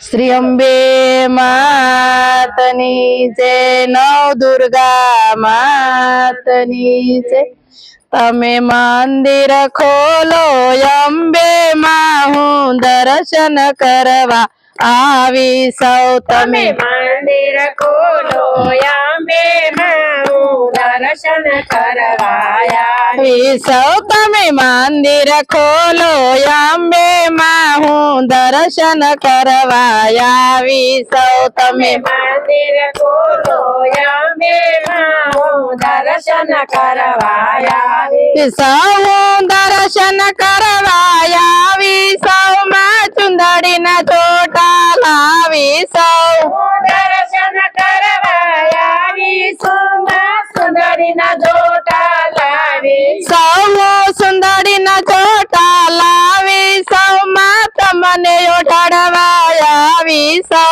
श्री अंबे मातनी जय, नव दुर्गा मातनी जय। तमे मंदिर खोलो अंबे माहू दर्शन करवा आवी सौ। तमे मंदिर खोलो अंबे माहू दर्शन करवा आवी सौ। तमे मंदिर खोलो अंबे माहू दर्शन करवा आवी सौ। तमे मंदिर खोलो अंबे माहू दर्शन करवा आवी सौ। दर्शन करवा आवी सौ। मां चुंदड़ी ना छोटा लावी सौ। दर्शन करवा आवी सौ। मां सुंदरी ना जोटा लावी सौ। सुंदरी ना छोटा लावी सौ। मां तमने ओढ़वा आवी सौ।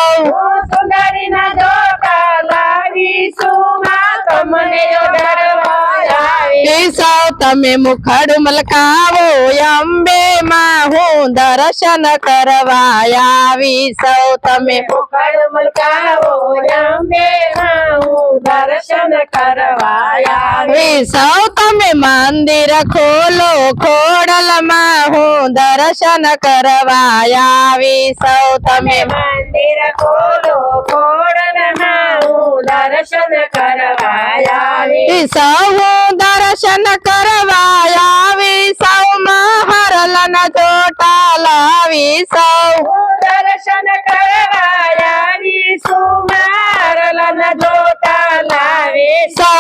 सुंदरी ना जोटा लावी सौ। मां तमने ओढ़वा आवी सौ। तमे मुखड़ मलकावो अंबे माहू दर्शन करवा आवी सौ। तमे मुखड़ मलकावो अंबे माहू दर्शन करवा आवी सौ। तमे मंदिर खोलो खोड़ल माहू दर्शन करवा आवी सौ। तमे मंदिर खोलो खोड़ल माहू दर्शन करवा आवी सौ। दर्शन करवा आवी सौ। महरल न छोटा लावी सौ। दर्शन करवा आवी सौ। महरल न जोटा लावी सौ।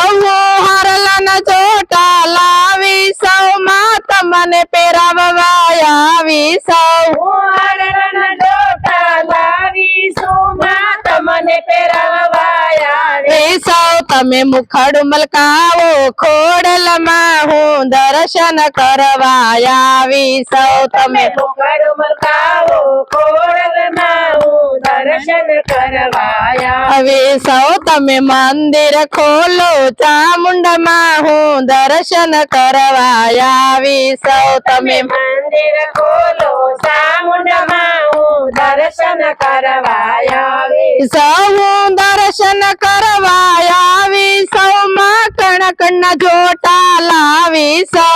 हरल न छोटा लावी सौ। मात मन पेरावा आवी सौ। महरल न जोटा लावी सौ। मात मन पेरावा आवी सौ। तमे मुखड़ मलकावो खोड़ल माहू दर्शन करवा आवी सौ। तमे मुखड़ मलकावो खोड़ल माहू दर्शन करवा आवी सौ। तमे मंदिर खोलो चामुंड माहू दर्शन करवा आवी सौ। तमे मंदिर खोलो चामुंड माहू दर्शन करवा आवी सौ। दर्शन करवा आवी सौ। मां कण कण जोटा लावी सौ।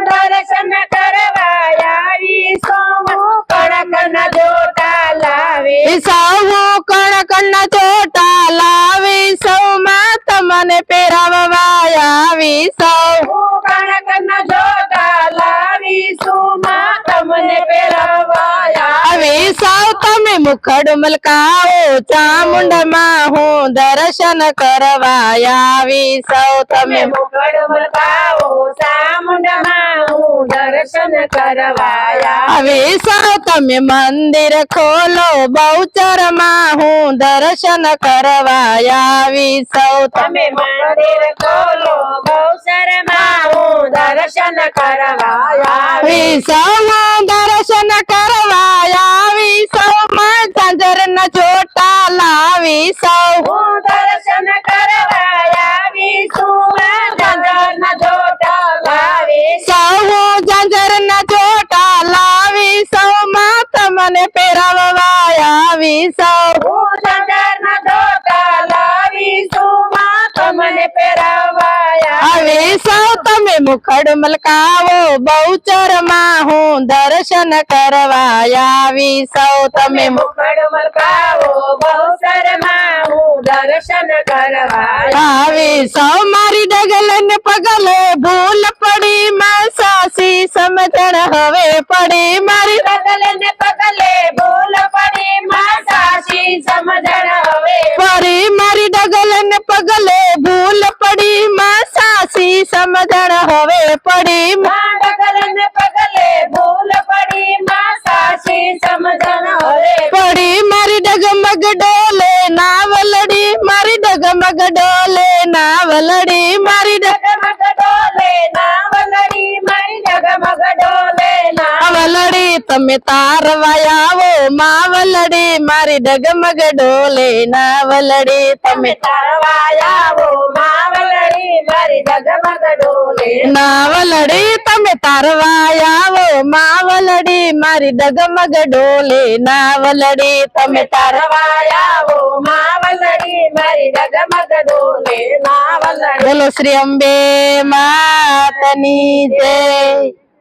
दर्शन करवा आवी सौ। कड़कन जोटा लावी सौ। कण कण जोटा लावी सौ। मां तमने पेरावा आवी सौ। कड़कन जोटा लावी सौ। मां तमने पेरावा आवी सौ। तमे मुखड़ मलकाओ चामुंड माहू दर्शन करवा आवी सौ। तमे मुखड़ मलकाओ चामुंड माहू दर्शन करवा आवी सौ। तमे मंदिर खोलो बहुचर माहू दर्शन करवा आवी सौ। तमे मंदिर खोलो बहुसर माहू दर्शन करवा आवी सौ। दर्शन करवा आवी सौ। मां झांझर न छोटा लावी सौ। दर्शन करवा आवी सौ। झांझर न जोटा लावी सौ। झांझर न छोटा लावी सौ। मां तमने पेरावा आवी सौ। झांझर न जोटा लावी सौ। मां तमने पेरावा आवी सौ। तमे मुखड़ मलकावो बहुचर माहू दर्शन करवा आवी सौ। तमे मुखड़ मलकावो बहुसर माहू दर्शन करवा आवी सौ। मारी डगलन पगले भूल पड़ी मां सासी समझण हवे पड़ी। मारी डगलन पगले भूल पड़ी मां सासी समझण हवे पड़ी। मारी डगलन पगले भूल पड़ी मां सासी समझण हवे पड़ी। मां डगलन पगले भूल पड़ी मां सासी समझण हवे पड़ी। मारी डगमग डोले नावलड़ी। मारी डगमग डोले नावलड़ी। मारी डगमग डोले नावलड़ी। मारी डगमग डोले नावलड़ी। तमे तारवायावो मावलड़ी। मारी डगमग डोले नावलड़ी। तमे तारवायावो मावलड़ी। મારી ડગમગ ડોલે નાવલડી તમે તારવા આવો માવલડી મારી ડગમગ ડોલે નાવલડી તમે તારવા આવો માવલડી મારી ડગમગ ડોલે નાવલડી બોલો શ્રી અંબે માતની જય